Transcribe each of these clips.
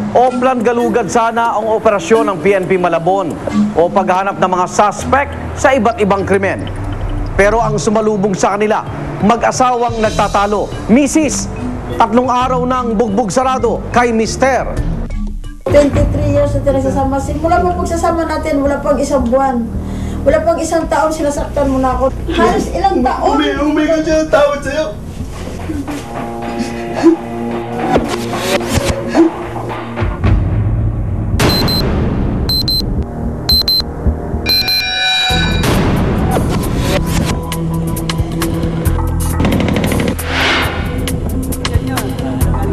Oplan galugad sana ang operasyon ng PNP Malabon o paghahanap ng mga suspect sa iba't ibang krimen. Pero ang sumalubong sa kanila, mag-asawang nagtatalo. Mrs., 3 araw ng bugbog sarado kay Mister. 23 years na nagsasama. Simula po pagsasama natin, wala pang isang buwan. Wala pang isang taon, sinasaktan mo na ako. Halos ilang taon. Umiga siya ng tawad sa'yo.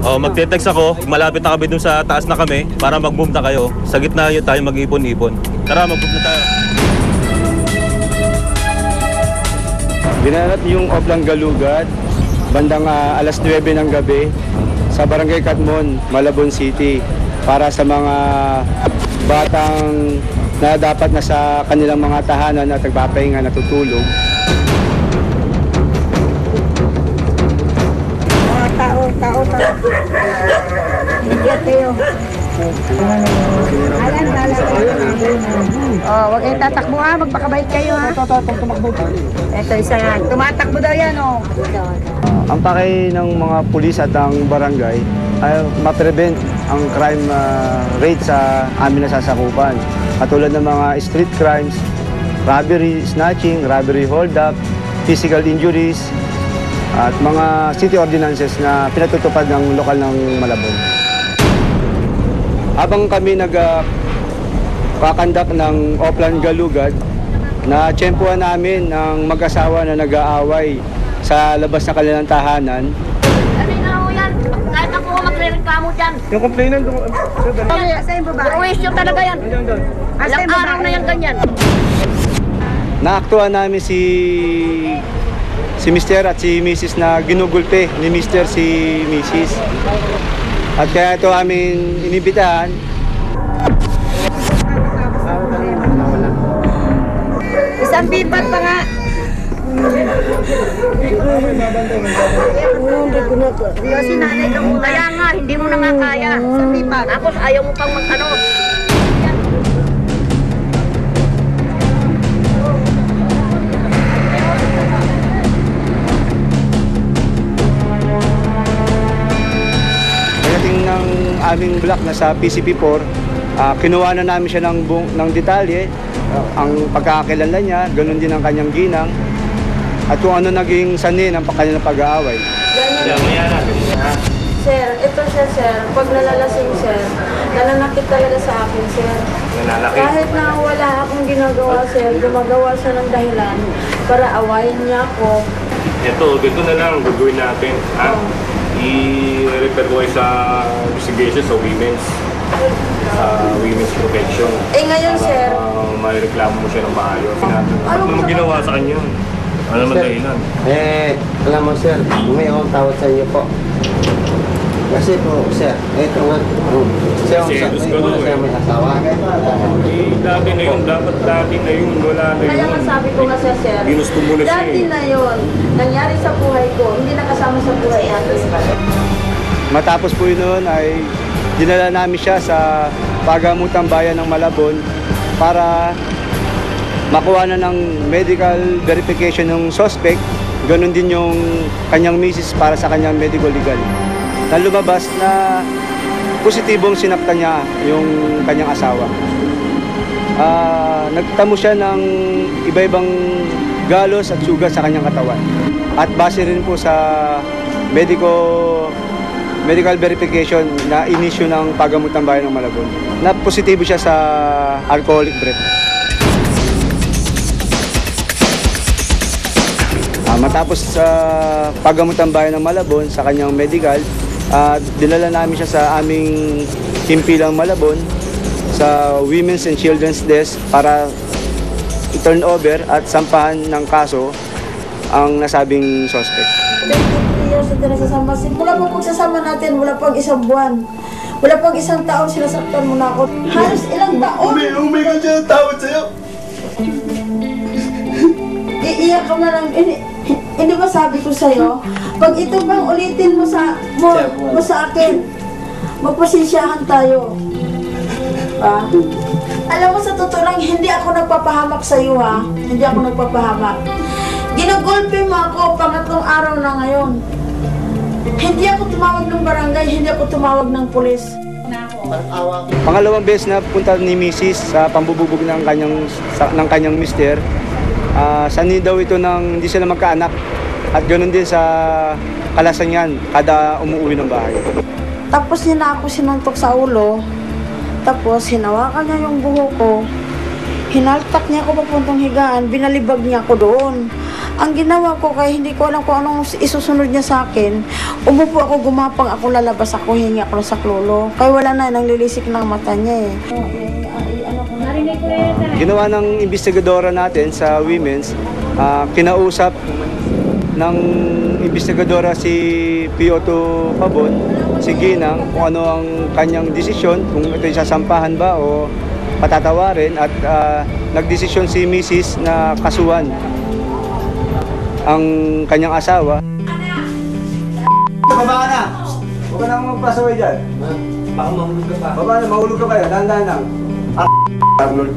Oh, magte-text ako, malapit na kami dun sa taas na kami para mag-move na kayo. Sa gitna yun tayo mag-ipon-ipon. Tara, mag-move na tayo. Binanat yung Oplan Galugad, bandang alas 9 ng gabi sa Barangay Catmon, Malabon City para sa mga batang na dapat na sa kanilang mga tahanan at nagpapahinga, natutulog. Tao. Hindi tayo. Oh, wag kayong tatakbo ha, magpakabait kayo ha. Ito isa yan. Tumatakbo daw yan oh. Ang pakay ng mga pulis at ang barangay ay ma-prevent ang crime rate sa amin na sasakupan. Katulad ng mga street crimes, robbery, snatching, robbery hold-up, physical injuries, at mga city ordinances na pinatutupad ng lokal ng Malabon. Habang kami nagkakandak ng Oplan Galugad, na-tsempuhan namin ng mag-asawa na nag-aaway sa labas ng kanilang tahanan. Ano na yan? Kahit ako magre-reklamo dyan. Yung complainant doon, Asa yung babae? Prowisyo talaga yan. Asa Ilang yung babae? araw na yan ganyan. naaktuhan namin si Mr. at si Mrs. na ginugulpe ni Mr. si Mrs. At kaya ito amin inibitahan. Isang bipat pa nga. Kasi nanay ka muna. Kaya nga, hindi mo na nga kaya. Isang bipat. Tapos ayaw mo pang mag-ano. Aming block na sa PCP4, kinuha na namin siya ng detalye, ang pagkakakilala niya, ganun din ang kanyang ginang, at kung ano naging sanin ang kanilang pag-aaway. Sir, ito siya sir, pag nalalasing sir, nananakit talaga sa akin sir. Kahit na wala akong ginagawa sir, gumagawa siya ng dahilan para awayin niya ako. Ito, ganito na lang gagawin natin. I-refer ko sa investigation sa women's protection. Eh ngayon sir, may reklamo mo siya ng maayos. Ano mo ginawa sa kanya? Ano naman dahilan? Alam mo sir, may akong tawad sa inyo po. Kasi po, sir, ito nga. Siya may asawa. Dati na yun, dapat dati na yun, wala na yun. kaya nga sabi ko nga sir, Ginusto mo na siya dati eh. na yun, nangyari sa buhay ko, hindi nakasama sa buhay natin. Matapos po yun noon ay dinala namin siya sa Pagamutang Bayan ng Malabon para makuha na ng medical verification ng suspect, ganun din yung kanyang misis para sa kanyang medical legal. Na lumabas na positibong sinaktan niya yung kanyang asawa. Nagtamo siya ng iba-ibang galos at sugat sa kanyang katawan. At base rin po sa medical verification na inisyu ng Pagamutang Bayan ng Malabon, na positibo siya sa alcoholic breath. Matapos sa Pagamutang Bayan ng Malabon sa kanyang medical, dinala namin siya sa aming himpilang Malabon sa Women's and Children's Desk para i-turn over at sampahan ng kaso ang nasabing suspect. 23 years na nagsasama. Simula po pagsasama natin, wala pang isang buwan. Wala pang isang taon, sinasaktan mo na ako. Halos ilang taon. Umiga siya ng tawad sa'yo. Iiyak ka na lang. Hindi ba sabi ko sa'yo, pag ito bang ulitin mo sa akin, magpasensyahan tayo. Alam mo, sa totoo lang, hindi ako nagpapahamak sa iyo, ha? Hindi ako nagpapahamak. Ginagulpe mo ako, pangatlong araw na ngayon. Hindi ako tumawag ng barangay, hindi ako tumawag ng pulis. Pangalawang beses na punta ni Mrs. sa pambububog ng kanyang mister. Sanhi daw ito ng hindi sila magkaanak. At ganoon din sa Kalasangan, kada umuwi ng bahay. Tapos niya na ako sinuntok sa ulo. Tapos hinawakan niya yung buhok ko. Hinaltak niya ako papuntang higaan. Binalibag niya ako doon. Ang ginawa ko, kaya hindi ko alam kung anong isusunod niya sa akin. Umupo ako, gumapang ako, lalabas ako, hingi ako sa klolo. Kaya wala na, nanglilisik ng mata niya eh. Ginawa ng investigadora natin sa women's, kinausap ng investigadora si Pioto Pabon, si Ginang, kung ano ang kanyang desisyon, kung ito'y sasampahan ba o patatawarin, at nagdesisyon si Mrs. na kasuhan ang kanyang asawa. Baba ka na! Huwag ka nang magpasaway dyan. Baka mahulog ka pa. Baba na, mahulog ka kaya. Dahan-dahan lang. Arnold.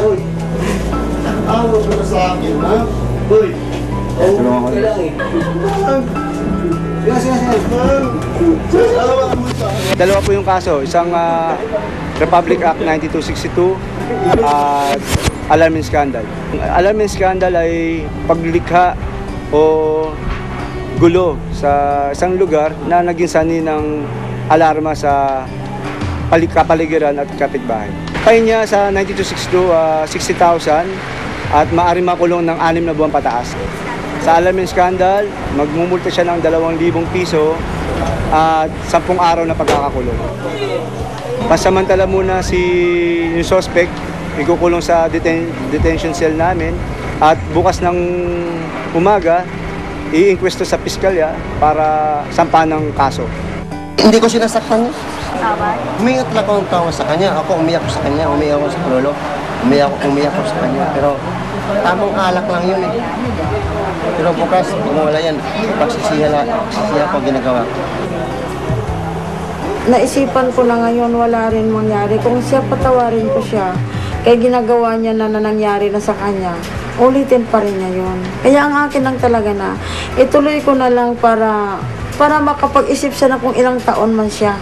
Uy. Ano ka sa akin, ha? Uy. Tulungan ko. Dalawa po yung kaso. Isang Republic Act 9262 at alarming scandal. Alarming scandal ay paglikha o gulo sa isang lugar na naging sanhi ng alarma sa kapaligiran at kapitbahay. Kaya niya sa 9262, 60,000 at maaari makulong ng 6 na buwan pataas. Sa alarming scandal, magmumulta siya ng 2,000 piso at 10 araw na pagkakakulong. Pasamantala muna yung suspect, ikukulong sa detention cell namin at bukas ng umaga, i-inquesto sa piskalya para sampahan ng kaso. Hindi ko sinasaktan niya. Umiyak lang ako ng tawa sa kanya. Ako umiyak ko sa kanya, umiyak ako sa lolo. Umiyak ko sa kanya. Pero tamang alak lang yun eh. Pero bukas, kung wala yan, pagsisiya ko ginagawa. Naisipan ko na ngayon, wala rin mangyari. Kung siya, patawarin ko siya. Kaya ginagawa niya na nangyari na sa kanya, ulitin pa rin niya yun. Kaya ang akin lang talaga na, ituloy ko na lang para makapag-isip siya na kung ilang taon man siya.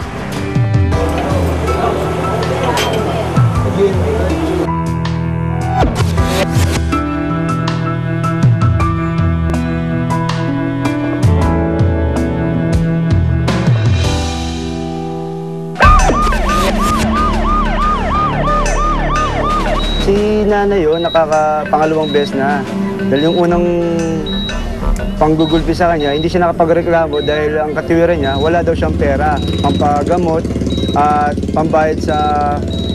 Si nanay yun, pangalawang beses na. Dahil yung unang panggugulpi sa kanya, hindi siya nakapagreklamo dahil ang katiwiran niya, wala daw siyang pera, pampagamot at pambayad sa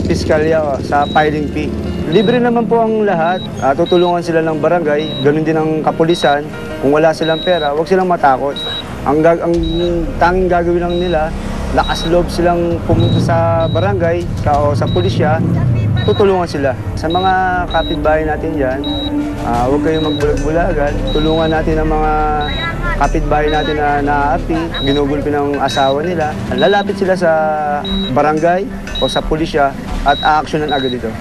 piskalya o sa filing fee. Libre naman po ang lahat, tutulungan sila ng barangay, ganun din ang kapulisan. Kung wala silang pera, huwag silang matakot. Ang tanging gagawin lang nila, lakas loob silang pumunta sa barangay o sa pulisya, tutulungan sila. Sa mga kapitbahay natin dyan, huwag kayong magbulag-bulagan. Tulungan natin ang mga kapitbahay natin na naaapi, ginugulpi ng asawa nila. Lalapit sila sa barangay o sa pulisya at aaksyonan agad ito.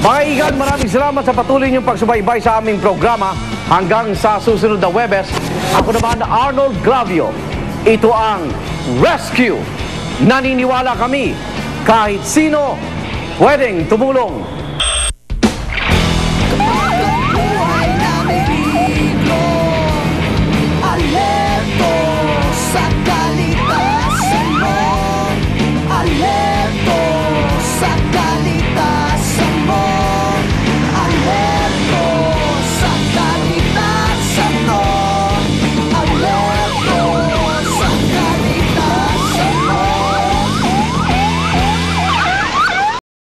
Mga igan, maraming salamat sa patuloy niyong pagsubaybay sa aming programa. Hanggang sa susunod na Huwebes, ako naman Arnold Gravio. Ito ang Rescue. Naniniwala kami, kahit sino pwedeng tumulong.